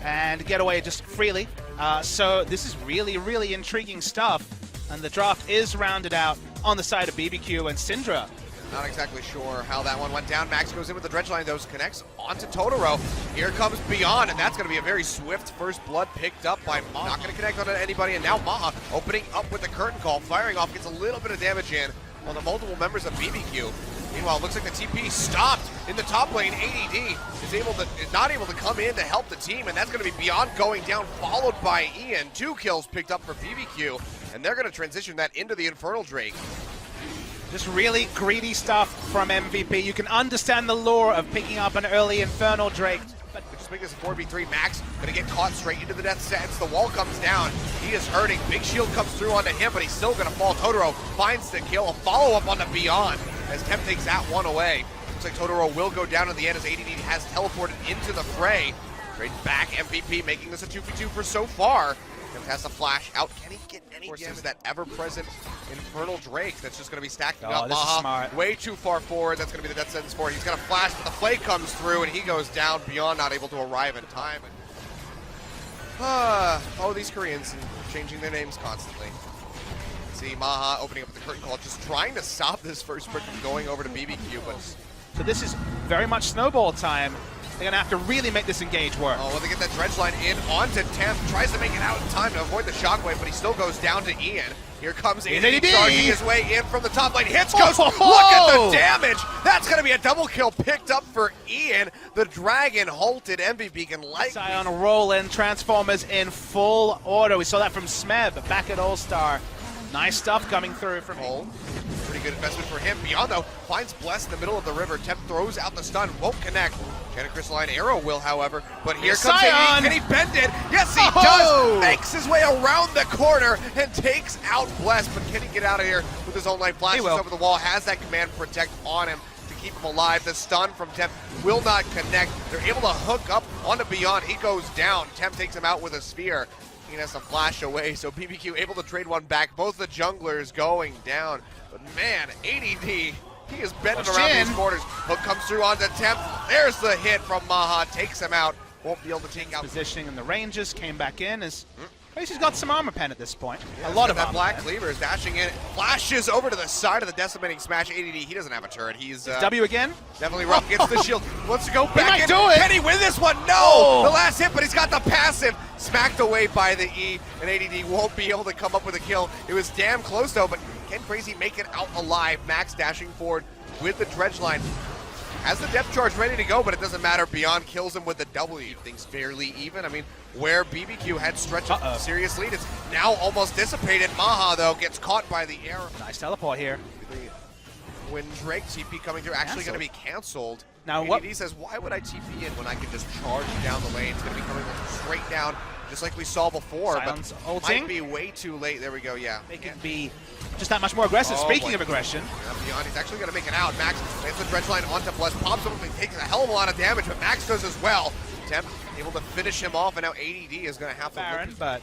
and get away just freely. So this is really, really intriguing stuff. And the draft is rounded out on the side of BBQ and Syndra. Not exactly sure how that one went down. Max goes in with the dredge line, those connects onto Totoro. Here comes Beyond, and that's going to be a very swift first blood picked up by Maha. Not going to connect onto anybody, and now Maha opening up with the curtain call, firing off, gets a little bit of damage in on the multiple members of BBQ. Meanwhile, it looks like the TP stopped in the top lane. ADD is not able to come in to help the team, and that's going to be Beyond going down, followed by Ian. 2 kills picked up for BBQ, and they're going to transition that into the Infernal Drake. Just really greedy stuff from MVP. You can understand the lure of picking up an early Infernal Drake. But just make this a 4v3. Max gonna get caught straight into the death sentence. The wall comes down. He is hurting. Big shield comes through onto him, but he's still gonna fall. Totoro finds the kill. A follow-up on the Beyond as Temp takes that one away. Looks like Totoro will go down in the end as ADD has teleported into the fray. Trade back MVP, making this a 2v2 for so far. Temp has to flash out. Can he get any damage? That ever-present Infernal Drake that's just going to be stacking up. This is smart. Way too far forward. That's going to be the death sentence for it. He's going to flash, but the play comes through, and he goes down. Beyond not able to arrive in time. Oh, these Koreans changing their names constantly. See Maha opening up the curtain call, just trying to stop this first brick from going over to BBQ. But so this is very much snowball time. They're going to have to really make this engage work. Oh, well, they get that dredge line in onto Temp. Tries to make it out in time to avoid the shockwave, but he still goes down to Ian. Here comes Ian, charging his way in from the top lane. Hits Ghost. Look at the damage. That's going to be a double kill picked up for Ian. The Dragon halted. MVP can likely. Sion roll in. Transformers in full order. We saw that from Smeb back at All-Star. Nice stuff coming through from him. Pretty good investment for him. Beyond, though, finds Bless in the middle of the river. Temp throws out the stun. Won't connect. Janet Crystalline Arrow will, however. But here comes Sion. Can he bend it? Yes, he does. Makes his way around the corner and takes out Bless. But can he get out of here with his own life? Flashes over the wall. Has that command protect on him to keep him alive. The stun from Temp will not connect. They're able to hook up onto Beyond. He goes down. Temp takes him out with a spear. He has to flash away, so BBQ able to trade one back. Both the junglers going down. But man, ADD, he is bending around these corners. Hook comes through onto Temp. There's the hit from Maha. Takes him out. Won't be able to take out. Positioning in the ranges, came back in. He's got some armor pen at this point. Yeah, a lot of that black cleaver is dashing in. Flashes over to the side of the decimating smash. ADD, he doesn't have a turret. He's W again. Definitely rough. Gets the shield. Wants to go back. He might do it. Can he win this one? No. The last hit, but he's got the passive. Smacked away by the E, and ADD won't be able to come up with a kill. It was damn close though, but can Crazy make it out alive? Max dashing forward with the dredge line. Has the depth charge ready to go, but it doesn't matter. Beyond kills him with the W. Things fairly even. I mean, where BBQ had stretched a serious lead, it's now almost dissipated. Maha, though, gets caught by the air. Nice teleport here. When Drake TP coming through, actually going to be canceled. Now what? He says, why would I TP in when I can just charge down the lane? It's going to be coming straight down, just like we saw before. Silence but ulting. Might be way too late. There we go, yeah. They can be just that much more aggressive. Speaking of aggression. Beyond, he's actually going to make it out. Max makes the dredge line onto Bless. Pops him, takes a hell of a lot of damage, but Max does as well. Temp able to finish him off, and now ADD is going to have to Baron, but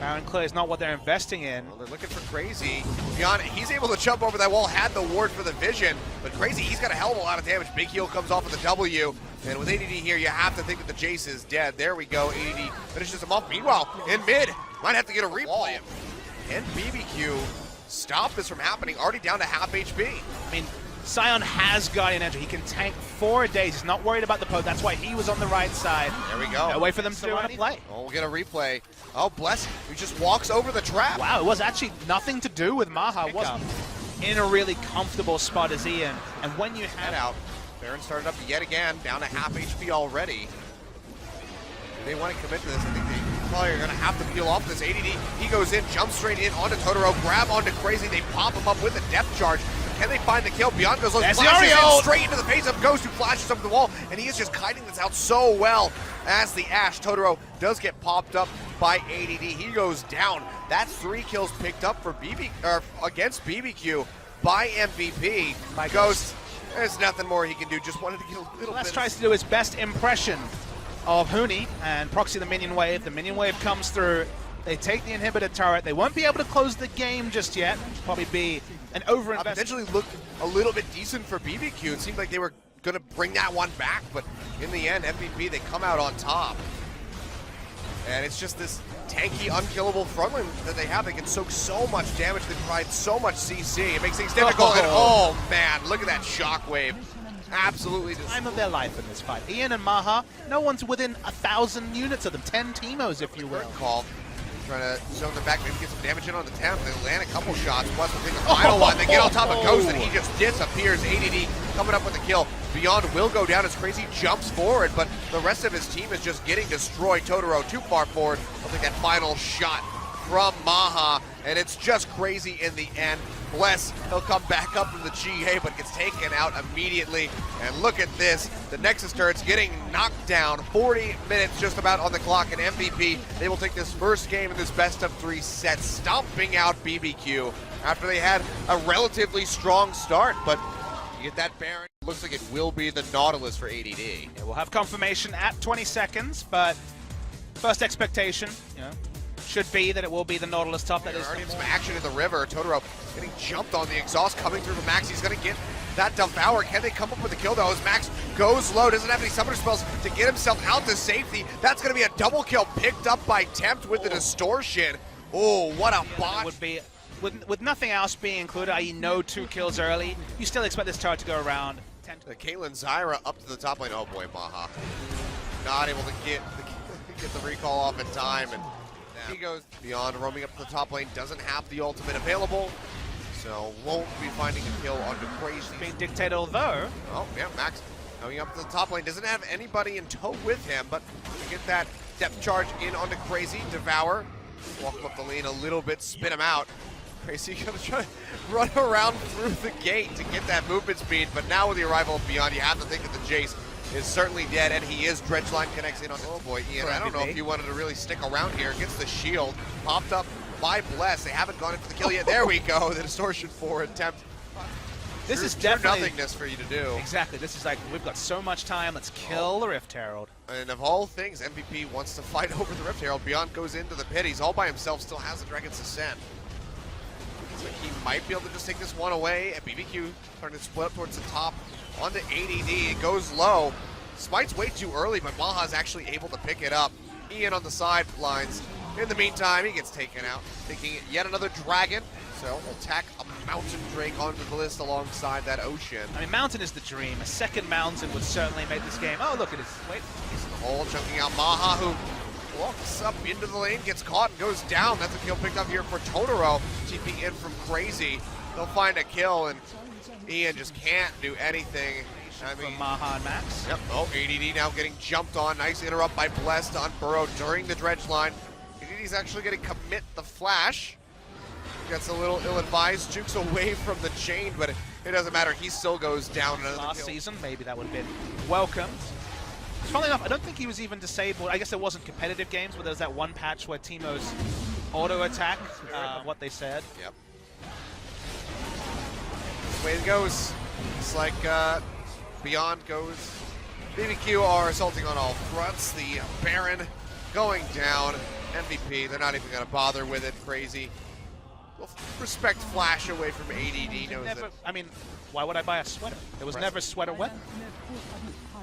Baron clear is not what they're investing in. Well, they're looking for Crazy. Beyond, he's able to jump over that wall, had the ward for the vision, but Crazy, he's got a hell of a lot of damage. Big heal comes off with the W, and with ADD here, you have to think that the Jace is dead. There we go, ADD finishes him off. Meanwhile, in mid, might have to get a replay. And BBQ stop this from happening, already down to half HP. I mean, Sion has Guardian Entry. He can tank 4 days. He's not worried about the poke. That's why he was on the right side. There we go. No way for them to run a play. Oh, we'll get a replay. Oh, Bless, he just walks over the trap. Wow, it was actually nothing to do with Maha. Wasn't in a really comfortable spot as Ian. And when you had out, Baron started up yet again, down to half HP already. They want to commit to this. I think they probably are going to have to peel off this. ADD, he goes in, jumps straight in onto Totoro, grab onto Crazy. They pop him up with a depth charge. Can they find the kill? Beyond goes low, flashes in straight into the face of Ghost, who flashes up the wall, and he is just kiting this out so well as the Ashe. Totoro does get popped up by ADD. He goes down. That's 3 kills picked up for against BBQ by MVP. By Ghost, there's nothing more he can do. Just wanted to get a little bit. Tries to do his best impression of Huni and proxy the minion wave. The minion wave comes through. They take the inhibitor turret. They won't be able to close the game just yet. Probably be an overinvestment. Potentially looked a little bit decent for BBQ. It seemed like they were going to bring that one back, but in the end, MVP, they come out on top. And it's just this tanky, unkillable front line that they have. They can soak so much damage. They provide so much CC. It makes things difficult. And oh man, look at that shockwave. Absolutely. Time of their life in this fight. Ian and Maha, no one's within 1,000 units of them. 10 Teemos, if you will. Good call. Trying to zone them back, maybe get some damage in on the temp. They land a couple shots. Plus, we'll take the final one. They get on top of Ghost, and he just disappears. ADD coming up with the kill. Beyond will go down as Crazy jumps forward, but the rest of his team is just getting destroyed. Totoro too far forward. I'll take that final shot from Maha, and it's just Crazy in the end. Bless, he'll come back up from the GA, but gets taken out immediately. And look at this, the Nexus turret's getting knocked down. 40 minutes just about on the clock, and MVP, they will take this first game in this best of 3 set, stomping out BBQ after they had a relatively strong start, but you get that Baron. Looks like it will be the Nautilus for ADD. Yeah, we'll have confirmation at 20 seconds, but first expectation, should be that it will be the Nautilus top. That is already some action in the river. Totoro getting jumped on the exhaust coming through from Max. He's going to get that Devour. Can they come up with a kill though as Max goes low, doesn't have any summoner spells to get himself out to safety. That's going to be a double kill picked up by Tempt with the distortion. Oh, what a bot. Would be, with nothing else being included, i.e. no 2 kills early, you still expect this turret to go around 10. Caitlyn Zyra up to the top lane. Oh boy, Maha. Not able to get the recall off in time, and he goes beyond, roaming up to the top lane, doesn't have the ultimate available, so won't be finding a kill onto Crazy. Being dictated, although. Oh, yeah, Max coming up to the top lane, doesn't have anybody in tow with him, but to get that depth charge in onto Crazy, Devour, walk him up the lane a little bit, spin him out. Crazy gonna try to run around through the gate to get that movement speed, but now with the arrival of Beyond, you have to think that the Jace is certainly dead, and he is. Dredgeline connects in on the, oh boy, Ian, I don't know if you wanted to really stick around here. Gets the shield, popped up by Bless. They haven't gone in for the kill yet. There we go, the distortion 4 attempt. This is definitely nothingness for you to do. Exactly, this is like, we've got so much time, let's kill the Rift Herald. And of all things, MVP wants to fight over the Rift Herald. Beyond goes into the pit, he's all by himself, still has the Dragon's Ascent. So he might be able to just take this one away, and BBQ starting to split up towards the top. Onto ADD, it goes low. Smite's way too early, but Maha's actually able to pick it up. Ian on the sidelines. In the meantime, he gets taken out, taking yet another dragon. So we'll tack a Mountain Drake onto the list alongside that Ocean. I mean, Mountain is the dream. A second Mountain would certainly make this game. Oh, look at his, wait. He's in the hole, chunking out Maha, who walks up into the lane, gets caught and goes down. That's a kill picked up here for Totoro. TP in from Crazy. They'll find a kill, and Ian just can't do anything. I mean, from Maha and Max. Yep. Oh, ADD now getting jumped on. Nice interrupt by Blessed on Burrow during the dredge line. ADD's actually going to commit the flash. Gets a little ill-advised, jukes away from the chain, but it doesn't matter. He still goes down. Last season, maybe that would have been welcomed. Funnily enough, I don't think he was even disabled. I guess there wasn't competitive games, but there was that one patch where Teemo's auto-attack, what they said. Yep. That's the way it goes. It's like Beyond goes. BBQ are assaulting on all fronts. The Baron going down. MVP, they're not even going to bother with it. Crazy. We'll respect Flash away from ADD. Knows never, that. I mean, why would I buy a sweater? There was never a sweater weapon.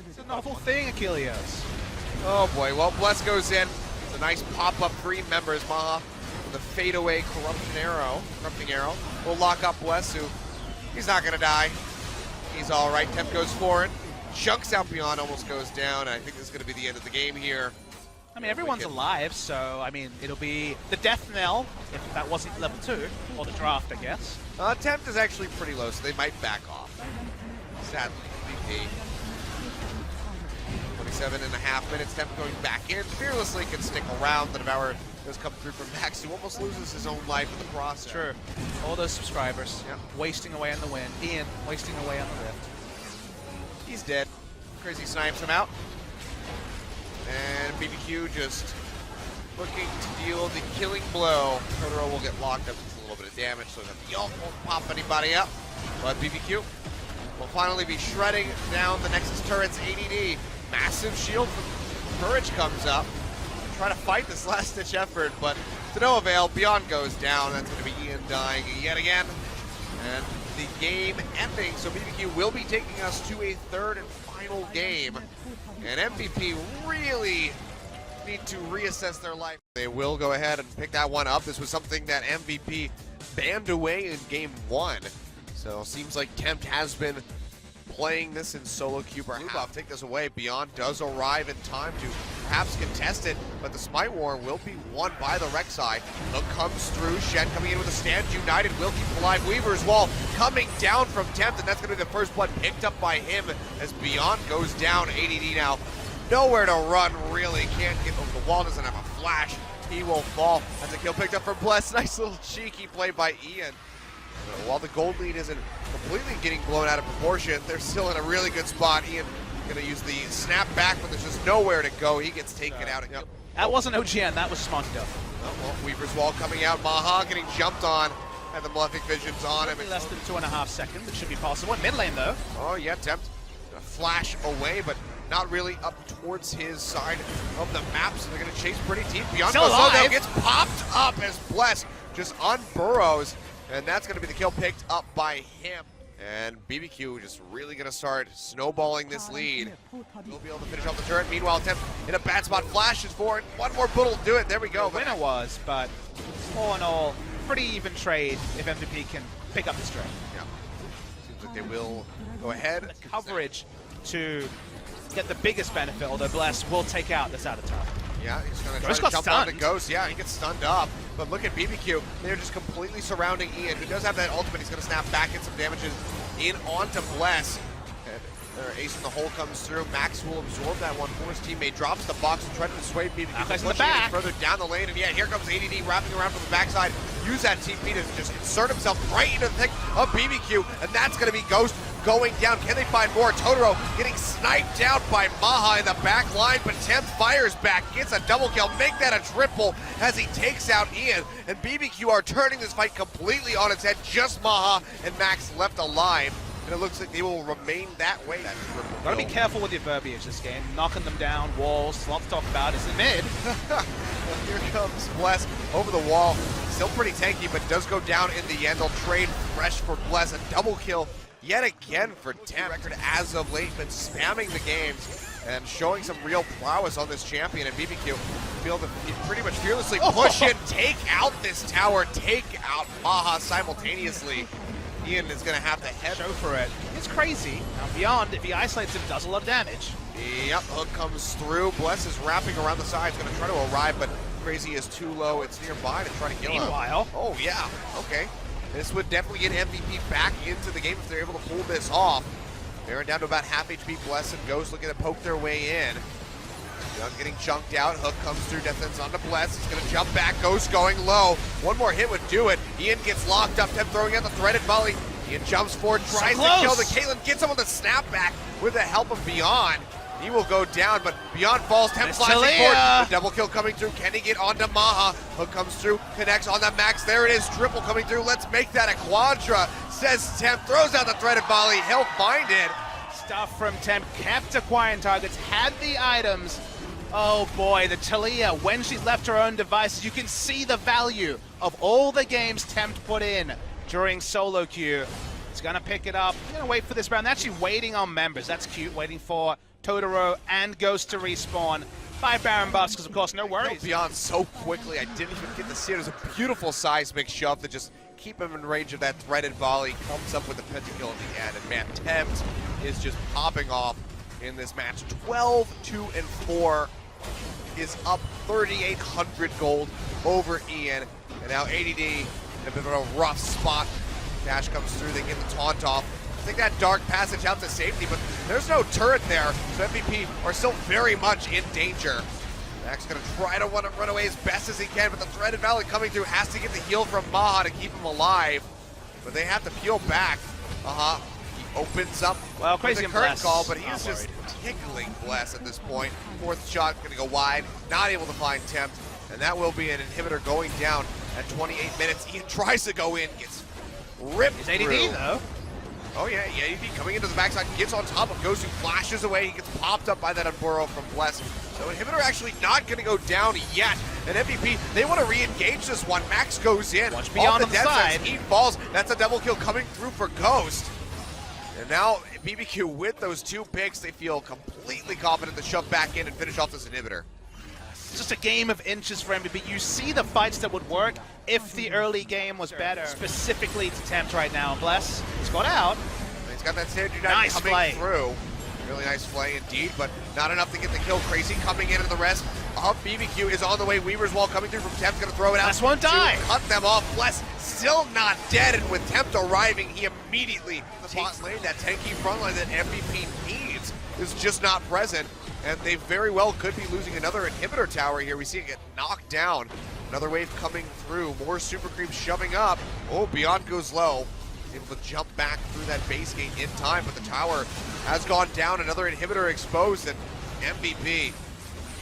It's a novel thing, Achilles. Oh boy, well, Bless goes in. It's a nice pop-up 3 members. Maha with a fadeaway corrupting arrow. We'll lock up Bless, who he's not going to die. He's all right. Temp goes forward. Chunks out Beyond, almost goes down. I think this is going to be the end of the game here. I mean, everyone's alive, so, I mean, it'll be the death knell, if that wasn't level 2, or the draft, I guess. Tempt is actually pretty low, so they might back off. Sadly, BP. 27.5 minutes, Tempt going back in. Fearlessly can stick around. The Devour does come through from Max, who almost loses his own life in the process. True. All those subscribers, wasting away on the wind. Ian, wasting away on the Rift. He's dead. Crazy snipes him out. And BBQ just looking to deal the killing blow. Totoro will get locked up with a little bit of damage, so that the ult won't pop anybody up. But BBQ will finally be shredding down the Nexus turrets. ADD, massive shield from Courage comes up. Try to fight this last-ditch effort, but to no avail. Beyond goes down. That's going to be Ian dying yet again. And the game ending, so BBQ will be taking us to a third and final game. And MVP really need to reassess their life. They will go ahead and pick that one up. This was something that MVP banned away in game 1. So seems like Tempt has been playing this in solo queue. Blue buff, take this away. Beyond does arrive in time to perhaps contest it, but the Smite War will be won by the Rek'Sai. Hook comes through. Shen coming in with a stand. United will keep it alive. Weaver's Wall coming down from Tempt, and that's going to be the first blood picked up by him as Beyond goes down. ADD now nowhere to run, really. Can't get over the wall, doesn't have a flash. He will fall. That's a kill picked up from Bless. Nice little cheeky play by Ian. While the gold lead isn't completely getting blown out of proportion, they're still in a really good spot. Ian going to use the snap back, but there's just nowhere to go. He gets taken out. Yep. That wasn't OGN, that was smarted up. Oh, well, Weaver's Wall coming out. Maha getting jumped on, and the Malefic Vision's on him. Less than 2.5 seconds, it should be possible. Mid lane though. Oh yeah, Tempt gonna flash away, but not really up towards his side of the map, so they're going to chase pretty deep. Beyond goes low, though, gets popped up as Bless just unburrows, and that's going to be the kill picked up by him. And BBQ just really going to start snowballing this lead. He'll be able to finish off the turret. Meanwhile, Tempt in a bad spot, flashes for it. One more bullet will do it. There we go. The winner was, but all in all, pretty even trade if MVP can pick up this trade. Yeah. Seems like they will go ahead. The coverage to get the biggest benefit, although Bless will take out this out of time. Yeah, he's going to try to jump on the Ghost. Yeah, he gets stunned up. But look at BBQ. They're just completely surrounding Ian, who does have that ultimate. He's going to snap back, get some damages in onto Bless. And their ace in the hole comes through. Max will absorb that one for his teammate. Drops the box and tries to dissuade BBQ. Pushing the back. Further down the lane. And yeah, here comes ADD wrapping around from the backside. Use that TP to just insert himself right into the thick of BBQ. And that's going to be Ghost going down. Can they find more? Totoro getting sniped down by Maha in the back line, but Tempt fires back, gets a double kill, make that a triple as he takes out Ian. And BBQ are turning this fight completely on its head. Just Maha and Max left alive. And it looks like they will remain that way. That triple Gotta be careful with your verbiage this game. Knocking them down, walls, lots to talk about. Is it mid? Well, here comes Bless over the wall. Still pretty tanky, but does go down in the end. They'll trade fresh for Bless. A double kill yet again for Tempt. Record as of late, been spamming the games and showing some real prowess on this champion. And BBQ feel to pretty much fearlessly push in, take out this tower, take out Maha simultaneously. Ian is going to have to head show for it. It's crazy. Now Beyond, if he isolates him, does a lot of damage. Yep, hook comes through. Bless is wrapping around the sides, going to try to arrive, but Crazy is too low. It's nearby to try to kill him. Meanwhile. Oh yeah, okay. This would definitely get MVP back into the game if they're able to pull this off. They're down to about half HP. Bless and Ghost looking to poke their way in. Young getting chunked out. Hook comes through. Death Sentence onto Bless. He's going to jump back. Ghost going low. One more hit would do it. Ian gets locked up. Tempt throwing out the threaded volley. Ian jumps forward, tries to kill the Caitlyn. Gets him on the snapback with the help of Beyond. He will go down, but Beyond falls. Tempt flashing forward. The double kill coming through. Can he get onto Maha? Hook comes through, connects on the Max. There it is. Triple coming through. Let's make that a quadra, says Tempt. Throws out the threaded volley. He'll find it. Stuff from Tempt. Kept acquiring targets. Had the items. Oh boy, the Talia, when she's left her own devices, you can see the value of all the games Tempt put in during solo queue. It's gonna pick it up. Gonna wait for this round. They're actually waiting on members. That's cute. Waiting for Totoro and Ghost to respawn. 5 Baron buffs, because of course, no worries. Beyond so quickly, I didn't even get to see it. It was a beautiful seismic shove to just keep him in range of that threaded volley. Comes up with the pentakill at the end, and man, Tempt is just popping off in this match. 12-2-4 is up 3,800 gold over Ian, and now ADD in a bit of a rough spot. Dash comes through, they get the taunt off. I think that dark passage out to safety, but there's no turret there, so MVP are still very much in danger. Max gonna try to run away as best as he can, but the threaded valley coming through has to get the heal from Maha to keep him alive, but they have to peel back. He opens up with the current call, but he's just tickling Bless at this point. Fourth shot gonna go wide, not able to find Tempt, and that will be an inhibitor going down at 28 minutes. Ian tries to go in, gets ripped through. ADD though. Oh yeah, ADD coming into the backside, gets on top of Ghost, who flashes away. He gets popped up by that Unburrow from Bless. So inhibitor actually not going to go down yet. And MVP, they want to re-engage this one. Max goes in. Watch Beyond on the side. He falls. That's a double kill coming through for Ghost. And now BBQ with those 2 picks, they feel completely confident to shove back in and finish off this inhibitor. It's just a game of inches for MVP. You see the fights that would work if the early game was better. Specifically to Tempt right now. Bless, he's got out. He's got that Sandra Nice coming play through. Really nice play indeed, but not enough to get the kill. Crazy coming in, and the rest of BBQ is on the way. Weaver's Wall coming through from Tempt, gonna throw it out. This won't die. Cut them off. Bless still not dead, and with Tempt arriving, he immediately takes lane. That tanky front line that MVP needs is just not present, and they very well could be losing another inhibitor tower here. We see it get knocked down. Another wave coming through. More super creeps shoving up. Oh, Beyond goes low. Able to jump back through that base gate in time, but the tower has gone down. Another inhibitor exposed, and MVP.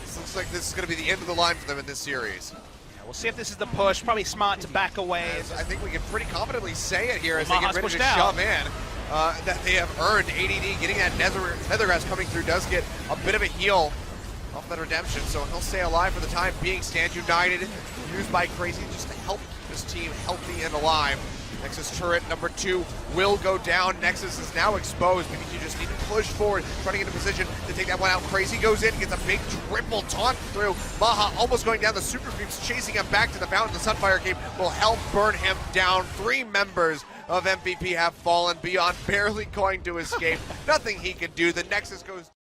This looks like this is going to be the end of the line for them in this series. Yeah, we'll see if this is the push. Probably smart to back away. I think we can pretty confidently say it here as Well, they get ready pushed to out. shove in. That they have earned ADD. Getting that Nethergrass coming through does get a bit of a heal off that redemption, so he'll stay alive for the time being. Stand United, used by Crazy just to help this team healthy and alive. Nexus turret number 2 will go down. Nexus is now exposed. BBQ just need to push forward, trying to get in position to take that one out. Crazy goes in, gets a big triple taunt through. Maha almost going down. The super creeps chasing him back to the fountain. The Sunfire Cape will help burn him down. 3 members of MVP have fallen. Beyond barely going to escape. Nothing he can do. The Nexus goes